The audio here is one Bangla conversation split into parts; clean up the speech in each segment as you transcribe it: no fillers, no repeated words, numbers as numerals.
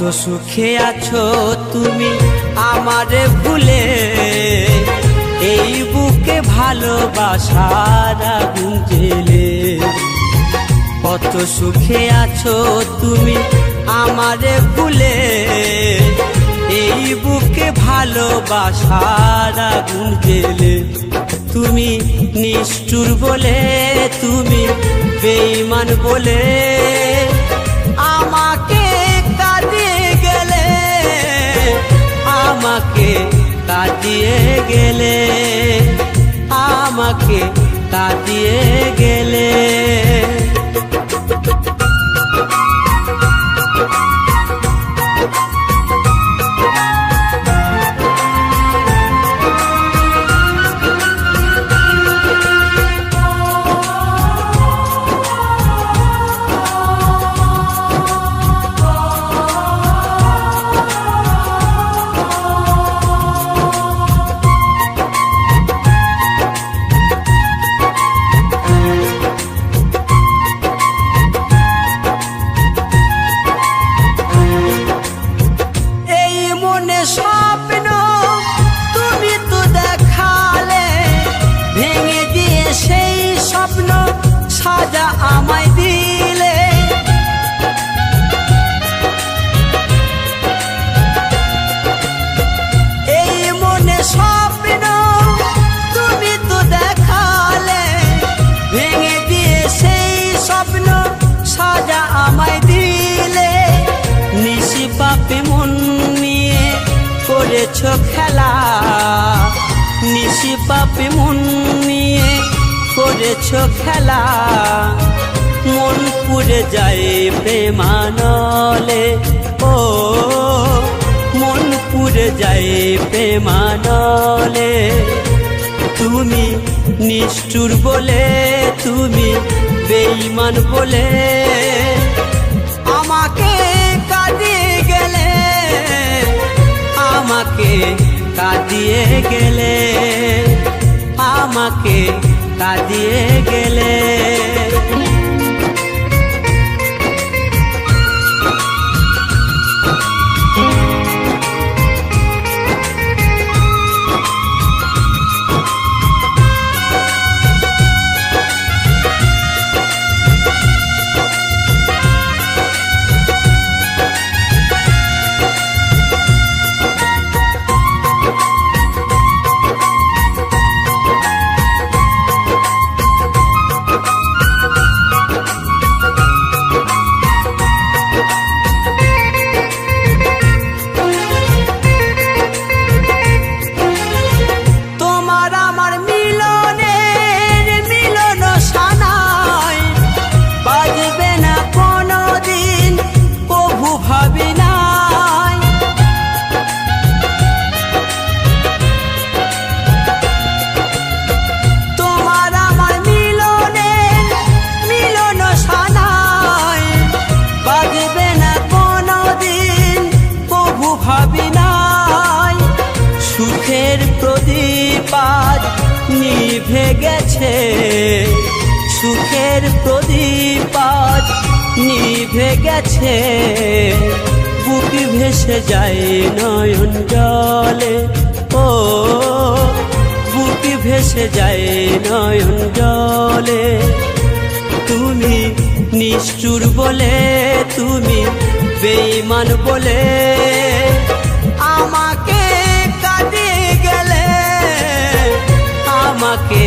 কত সুখে আছো তুমি আমারে ভুলে, এই বুকে ভালোবাসার আগুন জ্বেলে। কত সুখে আছো তুমি আমারে ভুলে, এই বুকে ভালোবাসার আগুন জ্বেলে। তুমি নিষ্ঠুর বলে, তুমি বেঈমান বলে আমাকে কাঁদিয়ে গেলে, আমাকে কাঁদিয়ে গেলে, আমাকে কাঁদিয়ে গেলে। স্বপ্ন তুমি তো দেখালে, ভেঙে দিয়ে সেই স্বপ্ন সাজা আমায় দিলে। এই মনে স্বপ্ন তুমি তো দেখালে, ভেঙে দিয়ে সেই স্বপ্ন সাজা আমায় দিলে। নিশি পাপে মন নিয়ে করেছো খেলা, নিশি পাপে মন নিয়ে করেছো খেলা। মন পুড়ে যায় প্রেমানলে, ও মন পুড়ে যায় প্রেমানলে। তুমি নিষ্ঠুর বলে, তুমি বেঈমান বলে আমাকে কাঁদিয়ে গেলে, আমাকে কাঁদিয়ে গেলে, আমাকে কাঁদিয়ে গেলে। সুখের প্রদীপ আজ নিভে গেছে, সুখের প্রদীপ আজ নিভে গেছে। বুক ভেসে যায় নয়ন জলে, ও বুক ভেসে যায় নয়ন জলে। তুমি নিষ্ঠুর বলে, তুমি বেঈমান বলে আমাকে কাঁদিয়ে গেলে, আমাকে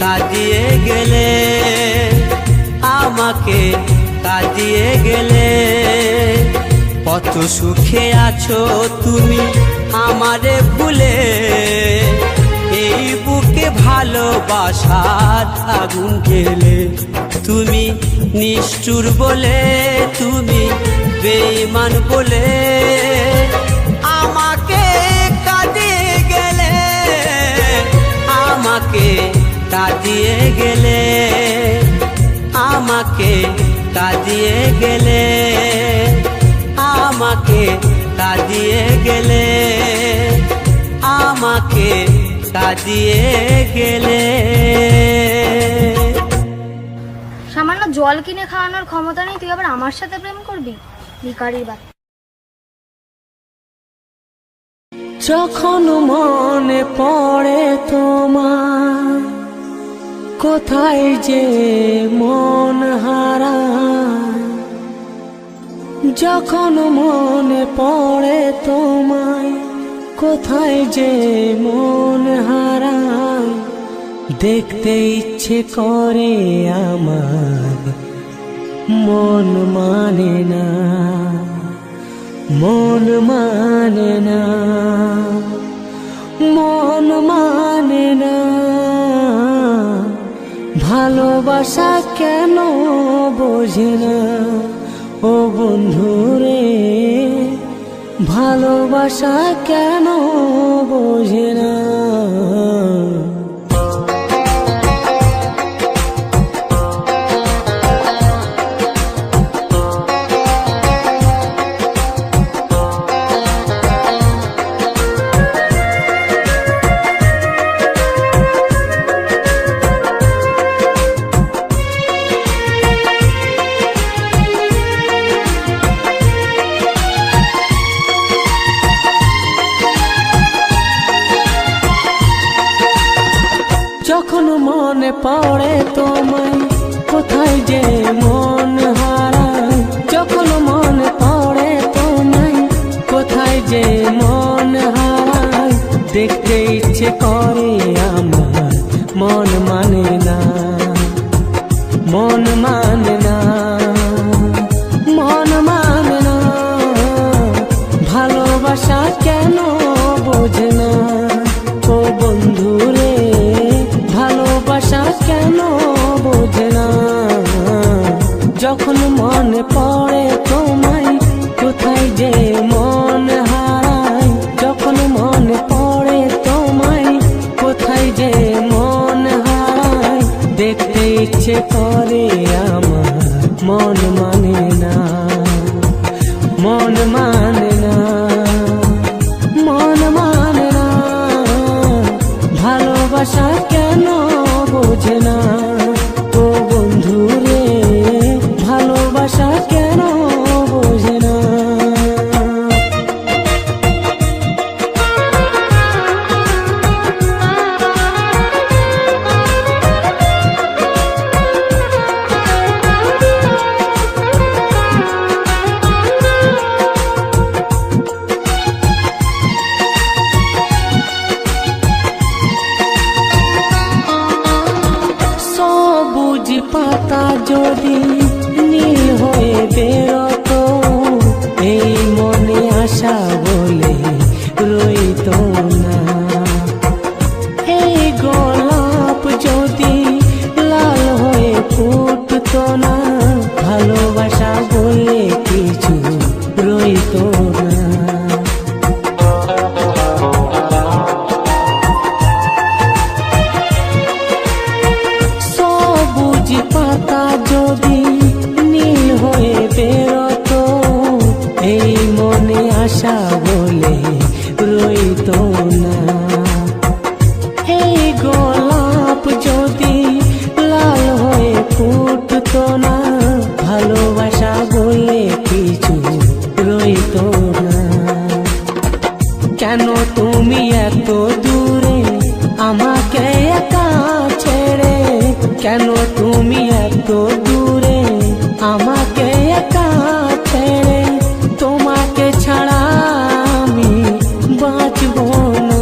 কাঁদিয়ে গেলে, আমাকে কাঁদিয়ে গেলে। কত সুখে আছো তুমি আমারে ভুলে, এই বুকে ভালোবাসার আগুন জ্বেলে। তুমি নিষ্ঠুর বলে, তুমি বেঈমান বলে আমাকে কাঁদিয়ে গেলে, আমাকে কাঁদিয়ে গেলে, আমাকে কাঁদিয়ে গেলে, আমাকে কাঁদিয়ে গেলে, আমাকে কাঁদিয়ে গেলে। সামান্য জল কিনে খাওয়ানোর ক্ষমতা নেই, তুই আবার আমার সাথে প্রেম করবি? ভিখারির বাচ্চা। যখন মনে পড়ে তোমার, কোথায় যে মন হারায়। যখন মনে পড়ে তোমায়, কোথায় যে মন হারায়। দেখতে ইচ্ছে করে আমার, মন মানে না, মন মানে না, মন মানে না। ভালোবাসা কেন বোঝে না ও বন্ধুরে, ভালোবাসা কেন বোঝে না। যখন মনে পড়ে তোমায়, কোথায় যে মন হারায়। যখন মনে পড়ে তোমায়, কোথায় যে মন হারায়। দেখতে ইচ্ছে করে আমার, মন মানে না, মন মানে না, মন মানে না। ভালোবাসা কেন বোঝে না ও বন্ধুরে, ভালোবাসা কেন বোঝে না। যখন মনে পড়ে তোমায়, কোথায় যে মন হারায়। যখন মনে পড়ে তোমায়, কোথায় যে মন হারায়। দেখতে ইচ্ছে করে আমার, মন মানে না, মন মানে না, মন মানে না। ভালোবাসা কেন বোঝে না ও বন্ধুরে, ভালোবাসা কেন বোঝে না। সবুজ পাতা যদি নীল হয়ে বেরোতো, এই মনে আশা বলে রইতো না। এই গোলাপ যদি লাল হয়ে ফুটতো না, ভালোবাসা বলে কিছু রইতো না। সবুজ পাতা যদি নীল হয়ে বেরোতো, এই মনে আশা বলে রইতো না। এই গোলাপ যদি লাল হয়ে ফুটতো না, ভালোবাসা বলে কিছু রইতো না। কেন তুমি এত দূরে আমাকে একা ছেড়ে, কেন তুমি এত দূরে আমাকে একা ছেড়ে। তোমাকে ছাড়া আমি বাঁচব না,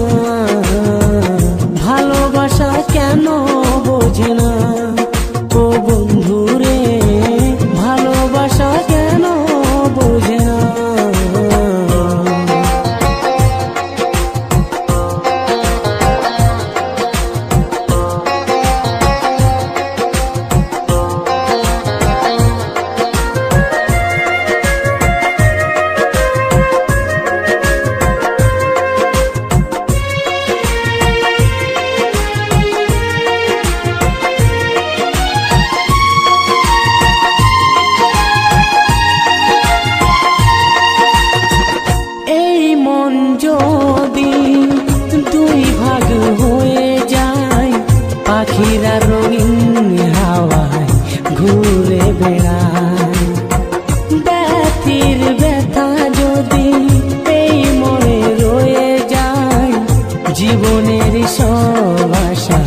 জীবনের সব আশা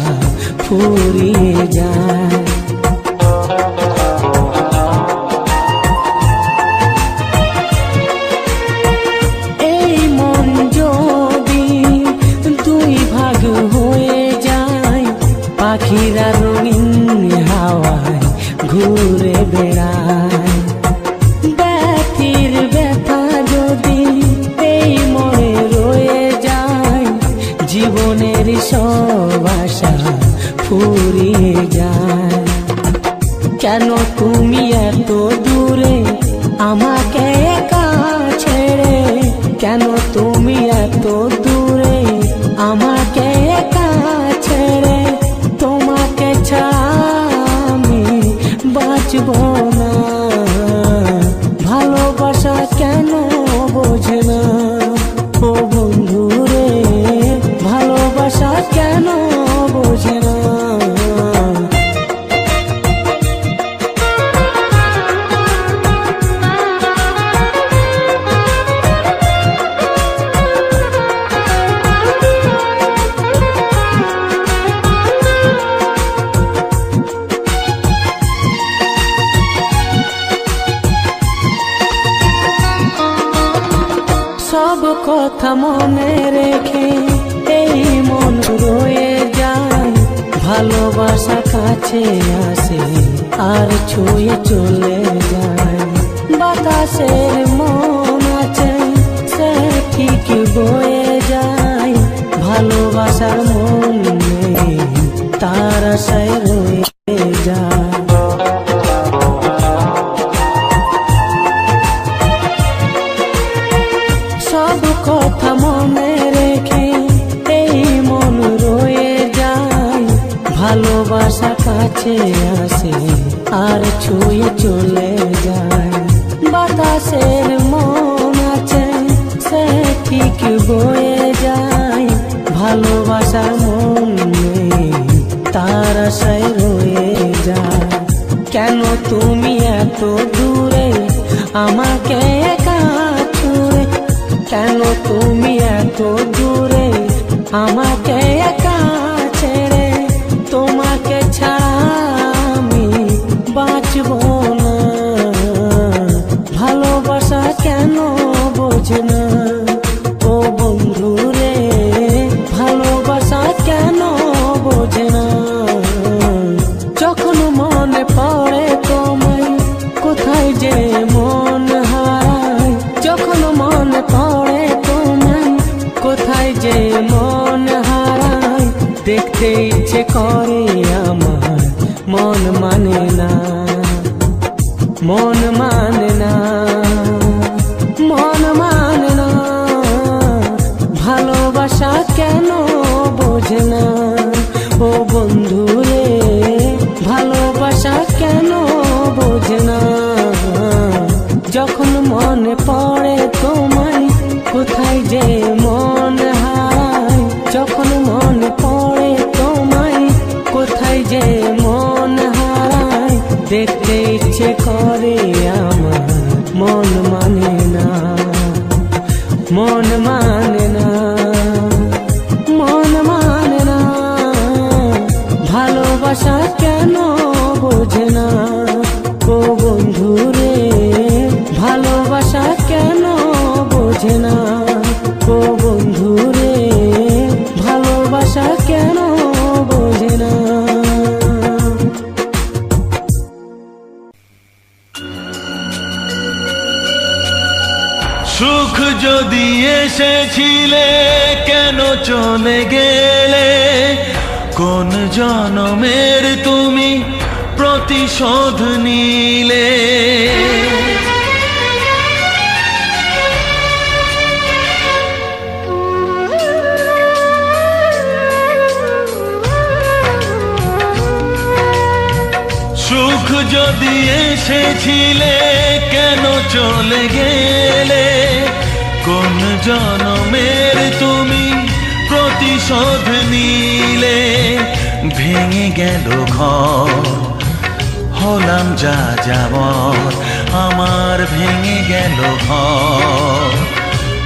ফুরিয়ে যায়। এই মন যদি দুই ভাগ হয়ে যায়, পাখিরা রঙিন হাওয়ায় ঘুরে বেড়ায়। ব্যথির ব্যথা যদি এই মনে রয়ে যায়, জীবনের সব আশা ফুরিয়ে যায়। কেন তুমি এত দূরে আমাকে একা ছেড়ে, কেন তুমি এত দূরে আমাকে একা ছেড়ে, তোমাকে ছাড়া আমি বাঁচব না। ভালোবাসা কেন বোঝে না ও বন্ধু রে, ভালোবাসা কেন বোঝে না। সব কথা মনে রেখে এই মন রয়ে যায়, ভালোবাসা কাছে আসে আর ছুঁয়ে চলে যায়। বাতাসের মন আছে সে ঠিক বয়ে যায়, ভালোবাসার মন নেই তার আশায় রয়ে যায়। সব কথা মনে রেখে এই মন রয়ে যায়, ভালোবাসা কাছে আসে আর ছুঁয়ে চলে যায়। বাতাসের মন আছে সে ঠিক বয়ে যায়, ভালোবাসার মন নেই তার আশায় রয়ে যায়। কেন তুমি এত দূরে আমাকে একা ছুঁড়ে, কেন তুমি এত দূরে আমাকে একা ছেড়ে, তোমাকে ছাড়া আমি বাঁচব না। ভালোবাসা কেন বোঝে না ও বন্ধু রে, ভালোবাসা কেন বোঝে না। যখন মনে পড়ে তোমায় কোথায় যে মন হারায়, যখন মনে পড়ে তোমায় কোথায় যে মন হারায়, দেখতে ইচ্ছে করে আমার মন মানে না, মন মানে না, মন মানে না। ভালোবাসা কেন বোঝে না ও বন্ধু রে, ভালোবাসা কেন বোঝে না। যখন মনে পড়ে তোমায় কোথায় যে মন হারায়, যখন মনে পড়ে তোমায় কোথায় যে মন হারায়, দেখতে ইচ্ছে করে আমার মন মানে না, মন মানে না, মন মানে না। ভালোবাসা কেন বোঝে না ও বন্ধু রে, ভালোবাসা কেন বোঝে না ও বন্ধু রে, ভালোবাসা কেন বোঝে না। সুখ যদি এসেছিলে কেন চলে গেলে, কোন জনমের তুমি প্রতিশোধ নিলে। সুখ যদি এসেছিলে কেন চলে গেলে, কোন জনমের তুমি প্রতিশোধ নিলে। ভেঙে গেল ঘর হলাম যা যাবর, আমার ভেঙে গেল ঘর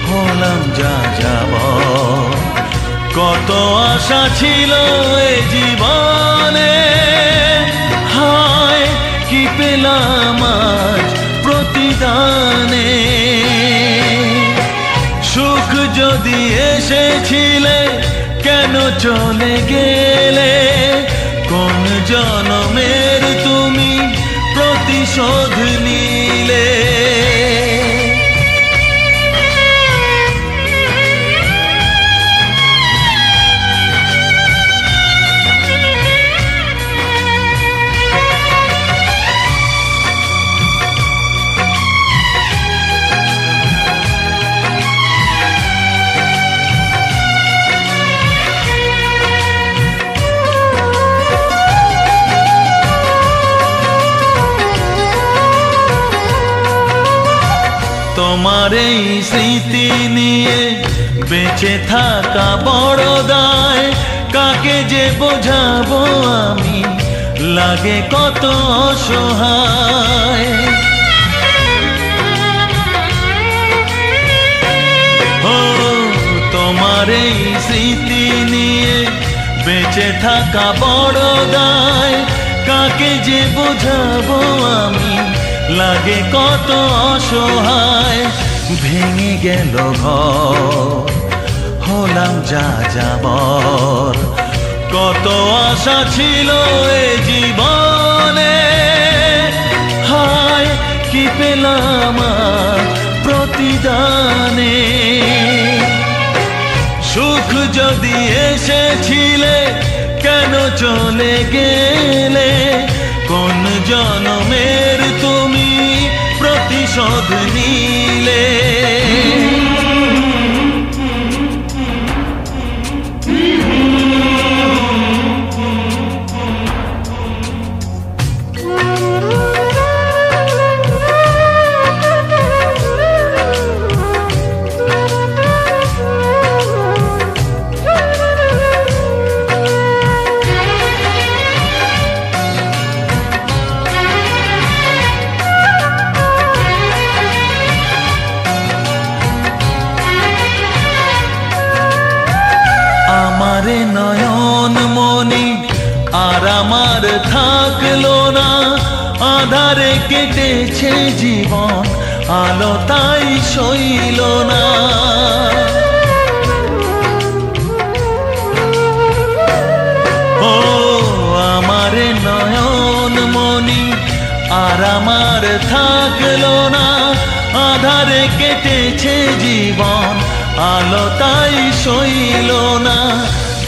হলাম যা যাবর। কত আশা ছিল এ জীবনে, হায় কি পেলাম আজ প্রতিদানে। সুখ যদি এসেছিলে কেন চলে গেলে, কোন জনমের তুমি প্রতিশোধ নিলে। তোমার এই স্মৃতি নিয়ে বেঁচে থাকা বড় দায়, কাকে যে বোঝাবো আমি, লাগে কত অসহায়। ও তোমার এই স্মৃতি নিয়ে বেঁচে থাকা বড় দায়, কাকে যে বোঝাবো আমি, লাগে কত অসহায়। ভেঙে গেল ঘর, হলাম যা যাবর, কত আশা ছিল এ জীবনে, হায় কি পেলাম প্রতিদানে। সুখ যদি এসেছিলে কেন চলে গেলে, কোন জনমের তুমি প্রতিশোধ নিলে। আমারে নয়ন মনি আর আমার থাকলো না, আধারে কেটেছে জীবন, আলো তাই সইল না। ও আমারে নয়ন মনি আর আমার থাকলো না, আধারে কেটেছে জীবন, আলো তাই সইল না।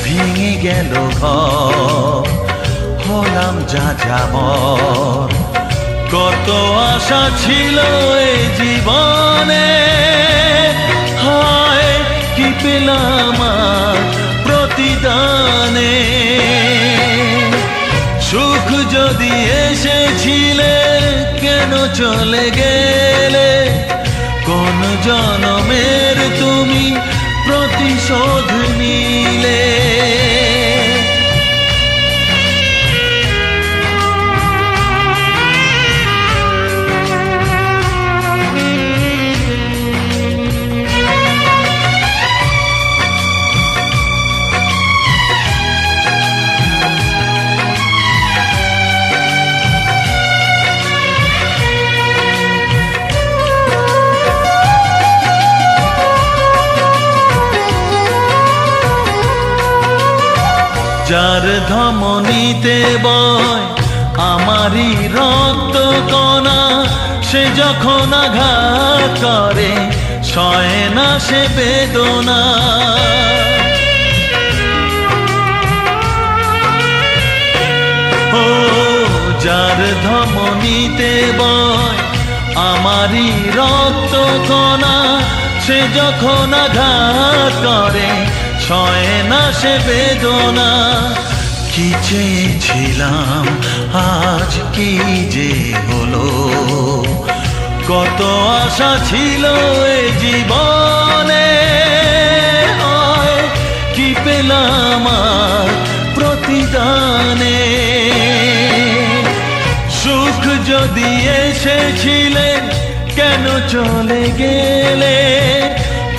ভেঙে গেল ঘর, হলাম যা যাবর, কত আশা ছিল এ জীবনে, হায় কি পেলাম প্রতিদানে। সুখ যদি এসেছিলে কেন চলে গেলে, কোন জনমের তুমি প্রতিশোধ নিলে। যার ধমনীতে বয় আমারই রক্ত কণা, সে যখন আঘাত করে সয় না সে বেদনা। ও যার ধমনীতে বয় আমারই রক্ত কণা, সে যখন আঘাত করে সয় না সে বেদনা। কি চেয়েছিলাম আজ কি যে হলো, কত আশা ছিল এ জীবনে, কি পেলাম প্রতিদানে। সুখ যদি এসেছিলে কেন চলে গেলে,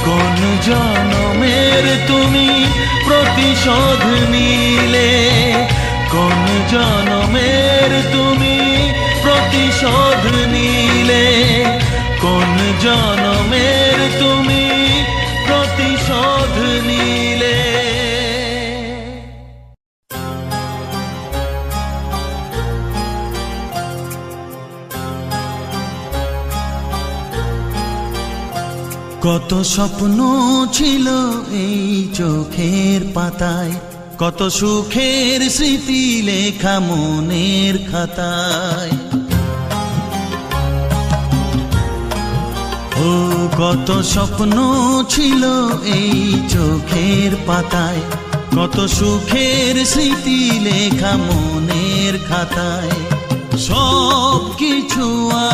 কোন জনমে জনমের তুমি প্রতিশোধ নিলে, কোন জনমের তুমি প্রতিশোধ নিলে, কোন জনমের তুমি প্রতিশোধ নিলে। কত স্বপ্ন ছিল এই চোখের পাতায়, কত সুখের স্মৃতি লেখা মনের খাতায়। ও কত স্বপ্ন ছিল এই চোখের পাতায়, কত সুখের স্মৃতি লেখা মনের খাতায়। সব কিছু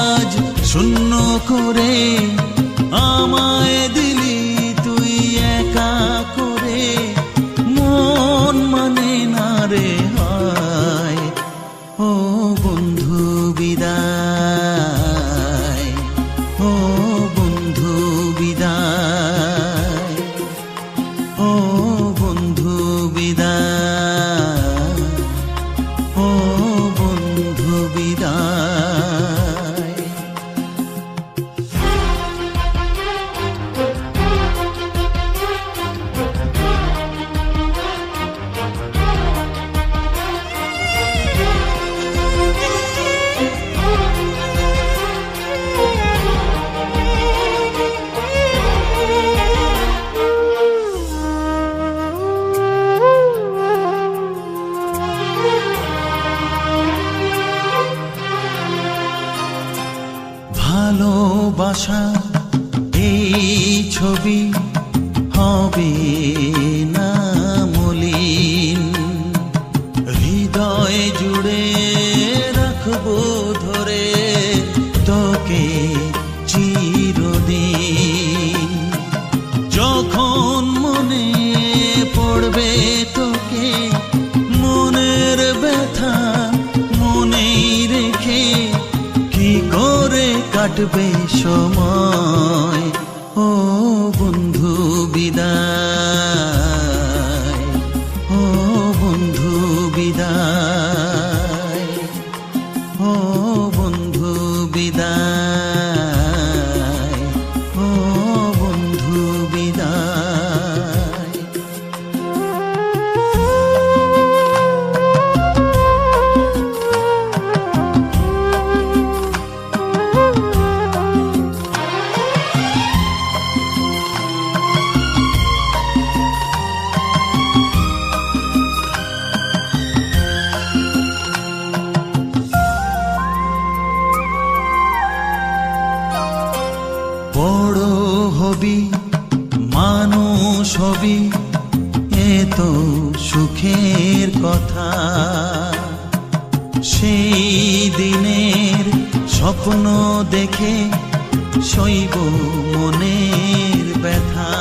আজ শূন্য করে আমায় দিলি তুই একা করে, মন মানে না রে হায়। ও বন্ধু বিদায়, ও বন্ধু বিদায়, ও বন্ধু বিদায়, ও বন্ধু বিদায়। ভালোবাসা এই ছবি হবে না মলিন, হৃদয় জুড়ে রাখবো ধরে তোকে চিরদিন। যখন মনে পড়বে তোকে, মনের ব্যথা মনেই রেখে কি করে কাটবে সময়। ও বন্ধু বিদায়, ও বন্ধু বিদায়, ও বন্ধু বিদায়, ও বন্ধু বিদায়। বড় হবি মানুষ হবি, এ তো সুখের কথা। সেই দিনের স্বপ্ন দেখে সইব মনের ব্যথা।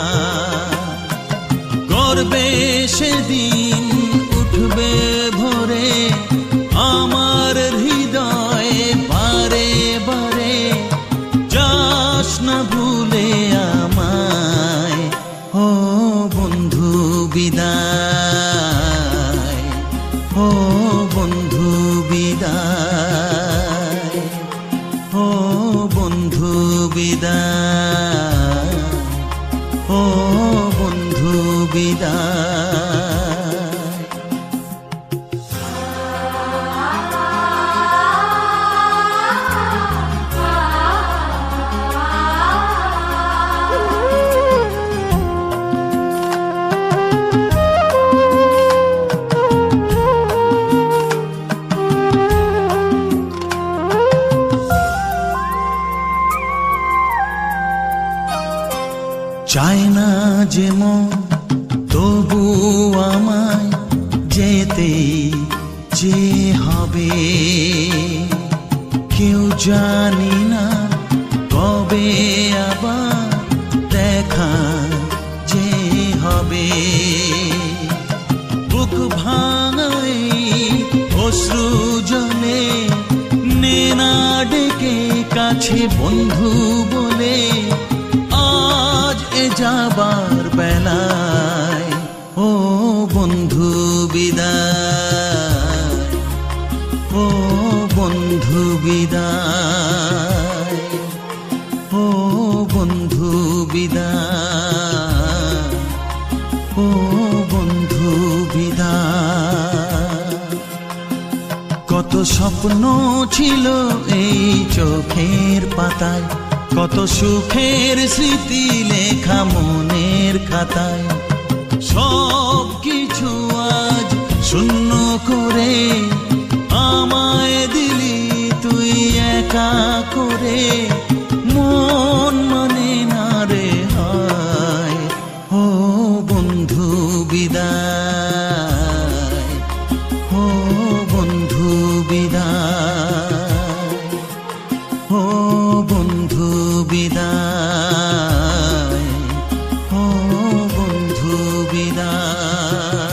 গর্বে সেদিন উঠবে ভোরে আমার হৃদয়ে বারে বারে, যাস না ভুলে আমায়। ও বন্ধু বিদায়, ও বন্ধু বিদায়, ও বন্ধু বিদায়, ও বন্ধু বিদায়। চায় না যে মন তবু আমায় যেতে যে হবে, কেউ জানি না কবে আবার দেখা যে হবে। বুক ভাঙাই অশ্রু জলে নে না ডেকে কাছে বন্ধু বলে, আজ এ যাবার বেলায় ও বন্ধু বিদায়, ও বন্ধু বিদায়, ও বন্ধু বিদায়, ও বন্ধু বিদায়। কত স্বপ্ন ছিল এই চোখের পাতায়, কত সুখের স্মৃতি লেখা মনের খাতায়, সব কিছু আজ শূন্য করে আমায় দিলি তুই একা করে। মন মানে না রে হায়, ও বন্ধু বিদায়, ও বন্ধু বিদায়, ও বন্ধু বিদায়, ও বন্ধু বিদায়।